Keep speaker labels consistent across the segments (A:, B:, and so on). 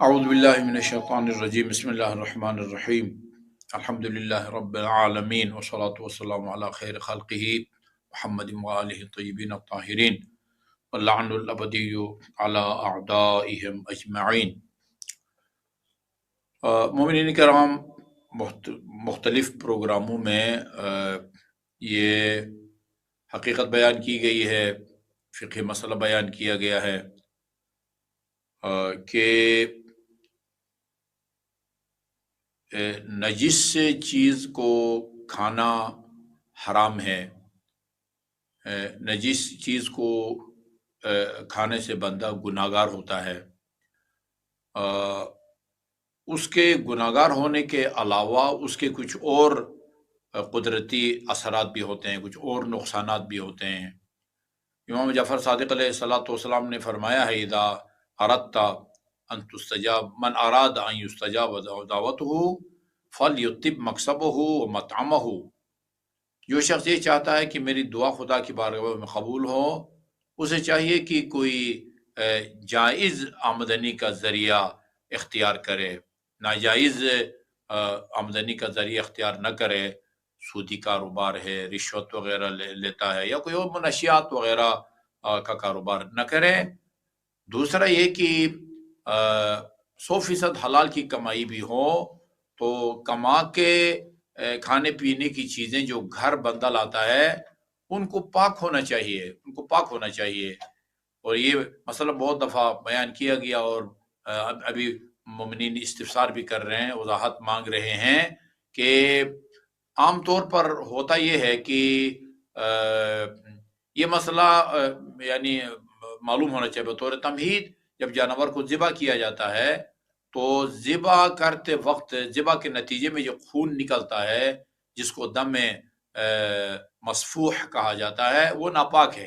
A: اعوذ باللہ من الشیطان الرجیم بسم اللہ الرحمن الرحیم الحمدللہ رب العالمین والصلاة والسلام علی خیر خلقہ محمد وآلہ الطیبین الطاہرین واللعن الابدی علی اعدائہم اجمعین۔ مومنین کرام، مختلف پروگراموں میں یہ حقیقت بیان کی گئی ہے، فقہ مسئلہ بیان کیا گیا ہے کہ نجس چیز کو کھانا حرام ہے۔ نجس چیز کو کھانے سے بندہ گناہگار ہوتا ہے۔ اس کے گناہگار ہونے کے علاوہ اس کے کچھ اور قدرتی اثرات بھی ہوتے ہیں، کچھ اور نقصانات بھی ہوتے ہیں۔ امام جعفر صادق علیہ السلام نے فرمایا ہے اذا اردت ان تستجاب من اراد ان یستجاب دعوته فلیطب مکسبہ ومطعمہ۔ جو شخص یہ چاہتا ہے کہ میری دعا خدا کی بارگاہ میں قبول ہو، اسے چاہیے کہ کوئی جائز آمدنی کا ذریعہ اختیار کرے، ناجائز آمدنی کا ذریعہ اختیار نہ کرے۔ سودی کاروبار ہے، رشوت وغیرہ لیتا ہے، یا کوئی اور منشیات وغیرہ کا کاروبار نہ کرے۔ دوسرا یہ کہ 100% حلال کی کمائی بھی ہو، تو کما کے کھانے پینے کی چیزیں جو گھر بندہ لاتا ہے ان کو پاک ہونا چاہیے، اور یہ مسئلہ بہت دفعہ بیان کیا گیا، اور ابھی مومنین استفسار بھی کر رہے ہیں، وضاحت مانگ رہے ہیں کہ عام طور پر ہوتا یہ ہے کہ یہ مسئلہ یعنی معلوم ہونا چاہیے بطور تمہید، جب جانور کو ذبح کیا جاتا ہے تو ذبح کرتے وقت ذبح کے نتیجے میں جو خون نکلتا ہے، جس کو دم مسفوح کہا جاتا ہے، وہ ناپاک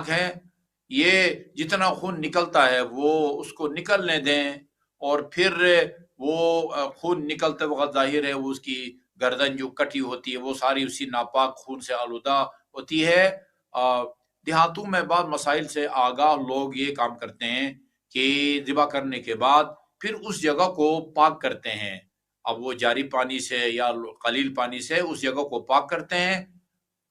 A: ہے۔ یہ جتنا خون نکلتا ہے وہ اس کو نکلنے دیں، اور پھر وہ خون نکلتے وقت ظاہر ہے وہ اس کی گردن جو کٹی ہوتی ہے وہ ساری اسی ناپاک خون سے آلودہ ہوتی ہے۔ دیہاتوں میں بعض مسائل سے آگاہ لوگ یہ کام کرتے ہیں کہ ذبح کرنے کے بعد پھر اس جگہ کو پاک کرتے ہیں۔ اب وہ جاری پانی سے یا قلیل پانی سے اس جگہ کو پاک کرتے ہیں۔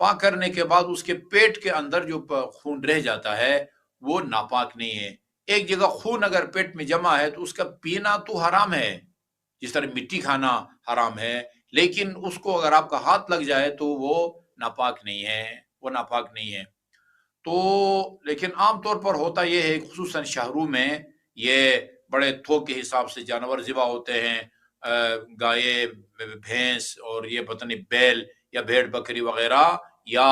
A: پاک کرنے کے بعد اس کے پیٹ کے اندر جو خون رہ جاتا ہے وہ ناپاک نہیں ہے۔ ایک جگہ خون اگر پیٹ میں جمع ہے تو اس کا پینا تو حرام ہے، جس طرح مٹی کھانا حرام ہے، لیکن اس کو اگر آپ کا ہاتھ لگ جائے تو وہ ناپاک نہیں ہے۔ تو لیکن عام طور پر ہوتا یہ ہے، خصوصاً شہروں میں یہ بڑے تھوک کے حساب سے جانور ذبح ہوتے ہیں، گائے، بھینس، اور یہ پتہ نہیں بیل یا بھیڑ بکری وغیرہ، یا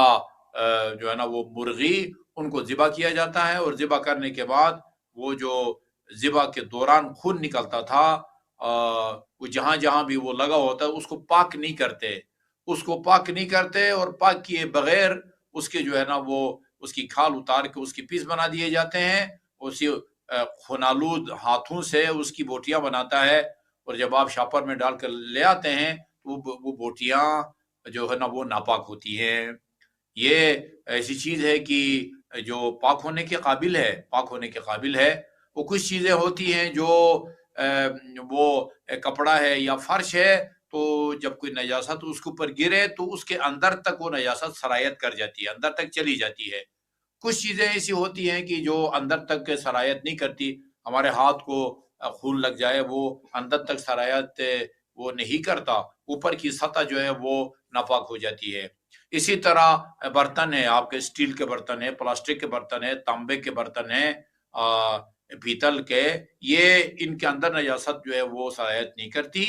A: جو ہے نا وہ مرغی، ان کو ذبح کیا جاتا ہے، اور ذبح کرنے کے بعد وہ جو ذبح کے دوران خون نکلتا تھا، وہ جہاں جہاں بھی وہ لگا ہوتا ہے اس کو پاک نہیں کرتے، اور پاک کیے بغیر اس کے جو ہے نا وہ اس کی کھال اتار کے اس کی پیس بنا دیے جاتے ہیں، اسی خونالود ہاتھوں سے اس کی بوٹیاں بناتا ہے، اور جب آپ شاپر میں ڈال کر لے آتے ہیں تو وہ بوٹیاں جو ہے نا وہ ناپاک ہوتی ہیں۔ یہ ایسی چیز ہے کہ جو پاک ہونے کے قابل ہے۔ وہ کچھ چیزیں ہوتی ہیں جو وہ کپڑا ہے یا فرش ہے، تو جب کوئی نجاست اس کے اوپر گرے تو اس کے اندر تک وہ نجاست سرایت کر جاتی ہے، اندر تک چلی جاتی ہے۔ کچھ چیزیں ایسی ہوتی ہیں کہ جو اندر تک سرایت نہیں کرتی۔ ہمارے ہاتھ کو خون لگ جائے، وہ اندر تک سرایت وہ نہیں کرتا، اوپر کی سطح جو ہے وہ ناپاک ہو جاتی ہے۔ اسی طرح برتن ہے، آپ کے اسٹیل کے برتن ہیں، پلاسٹک کے برتن ہیں، تانبے کے برتن ہیں، پیتل کے، یہ ان کے اندر نجاست جو ہے وہ سرایت نہیں کرتی،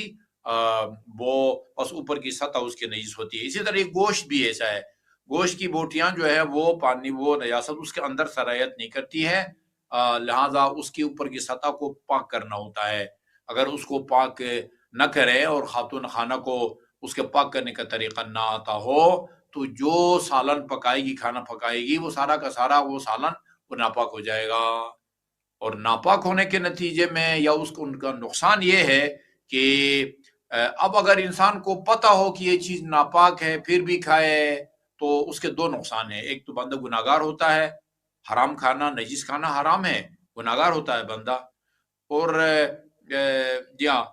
A: وہ بس اوپر کی سطح اس کی نجس ہوتی ہے۔ اسی طرح گوشت بھی ایسا ہے، گوشت کی بوٹیاں جو ہے وہ نجاست اس کے اندر سرایت نہیں کرتی ہے، لہذا اس کے اوپر کی سطح کو پاک کرنا ہوتا ہے۔ اگر اس کو پاک نہ کرے اور خاتون خانہ کو اس کے پاک کرنے کا طریقہ نہ آتا ہو تو جو سالن پکائے گی، کھانا پکائے گی، وہ سارا کا سارا وہ سالن وہ ناپاک ہو جائے گا۔ اور ناپاک ہونے کے نتیجے میں یا ان کا نقصان یہ ہے کہ اب اگر انسان کو پتہ ہو کہ یہ چیز ناپاک ہے پھر بھی کھائے تو اس کے دو نقصان ہیں۔ ایک تو بندہ گناہگار ہوتا ہے، حرام کھانا، نجس کھانا حرام ہے، گناہگار ہوتا ہے بندہ، اور جی ہاں،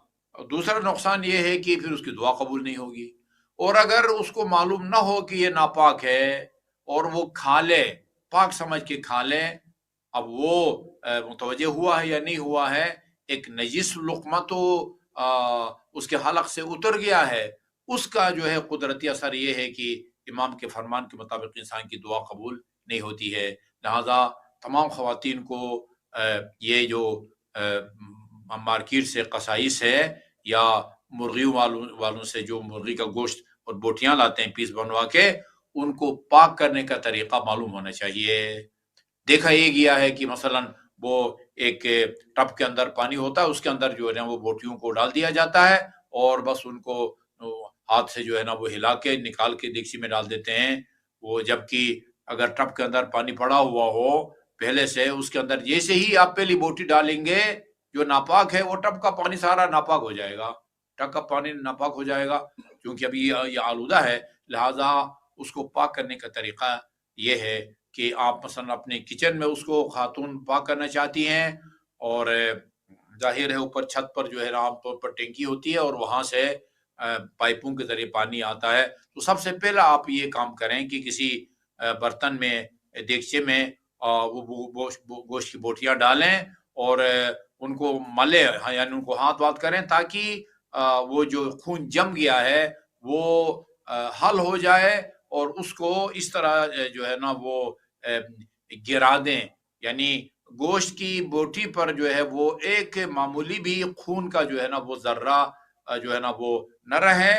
A: دوسرا نقصان یہ ہے کہ پھر اس کی دعا قبول نہیں ہوگی۔ اور اگر اس کو معلوم نہ ہو کہ یہ ناپاک ہے اور وہ کھا لے، پاک سمجھ کے کھا لے، اب وہ متوجہ ہوا ہے یا نہیں ہوا ہے، ایک نجس لقمہ تو اس کے حلق سے اتر گیا ہے، اس کا جو ہے قدرتی اثر یہ ہے کہ امام کے فرمان کے مطابق انسان کی دعا قبول نہیں ہوتی ہے۔ لہذا تمام خواتین کو یہ جو مارکیٹ سے قصائص ہے یا مرغیوں والوں سے جو مرغی کا گوشت اور بوٹیاں لاتے ہیں پیس بنوا کے، ان کو پاک کرنے کا طریقہ معلوم ہونا چاہیے۔ دیکھا یہ گیا ہے کہ مثلا وہ ایک ٹب کے اندر پانی ہوتا ہے، اس کے اندر جو ہے نا وہ بوٹیوں کو ڈال دیا جاتا ہے اور بس ان کو ہاتھ سے جو ہے نا وہ ہلا کے نکال کے دیگچی میں ڈال دیتے ہیں۔ وہ جبکہ اگر ٹب کے اندر پانی پڑا ہوا ہو پہلے سے، اس کے اندر جیسے ہی آپ پہلی بوٹی ڈالیں گے جو ناپاک ہے، وہ ٹب کا پانی سارا ناپاک ہو جائے گا، ٹب کا پانی ناپاک ہو جائے گا کیونکہ ابھی یہ آلودہ ہے۔ لہذا اس کو پاک کرنے کا طریقہ یہ ہے کہ آپ مثلا اپنے کچن میں اس کو خاتون پاک کرنا چاہتی ہیں، اور ظاہر ہے اوپر چھت پر جو ہے عام طور پر ٹینکی ہوتی ہے اور وہاں سے پائپوں کے ذریعے پانی آتا ہے، تو سب سے پہلا آپ یہ کام کریں کہ کسی برتن میں، دیگچے میں وہ گوشت کی بوٹیاں ڈالیں اور ان کو ملے، یعنی ان کو ہاتھ واتھ کریں تاکہ وہ جو خون جم گیا ہے وہ حل ہو جائے، اور اس کو اس طرح جو ہے نا وہ گرا دیں، یعنی گوشت کی بوٹی پر جو ہے وہ ایک معمولی بھی خون کا جو ہے نا وہ ذرہ جو ہے نا وہ نہ رہے۔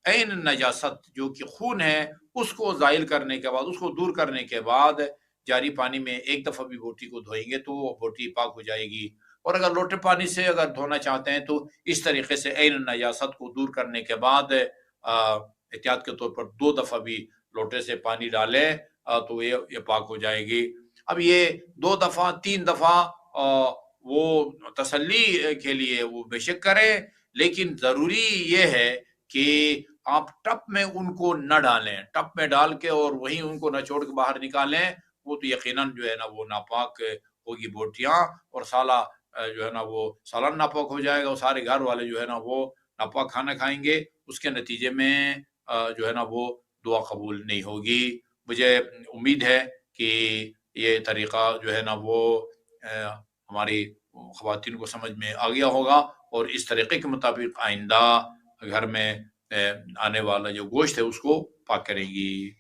A: عین نجاست جو کہ خون ہے اس کو زائل کرنے کے بعد، اس کو دور کرنے کے بعد جاری پانی میں ایک دفعہ بھی بوٹی کو دھوئیں گے تو وہ بوٹی پاک ہو جائے گی۔ اور اگر لوٹے پانی سے اگر دھونا چاہتے ہیں تو اس طریقے سے عین نجاست کو دور کرنے کے بعد احتیاط کے طور پر 2 دفعہ بھی لوٹے سے پانی ڈالیں تو یہ پاک ہو جائے گی۔ اب یہ 2 دفعہ 3 دفعہ وہ تسلی کے لیے وہ بے شک کریں، لیکن ضروری یہ ہے کہ آپ ٹپ میں ان کو نہ ڈالیں، ٹپ میں ڈال کے اور وہیں ان کو نچوڑ کے باہر نکالیں، وہ تو یقیناً جو ہے نا وہ ناپاک ہوگی بوٹیاں، اور سالہ جو ہے نا وہ سالن ناپاک ہو جائے گا، سارے گھر والے جو ہے نا وہ ناپاک کھانا کھائیں گے، اس کے نتیجے میں جو ہے نا وہ دعا قبول نہیں ہوگی۔ مجھے امید ہے کہ یہ طریقہ جو ہے نا وہ ہماری خواتین کو سمجھ میں آ گیا ہوگا، اور اس طریقے کے مطابق آئندہ گھر میں آنے والا جو گوشت ہے اس کو پاک کریں گی۔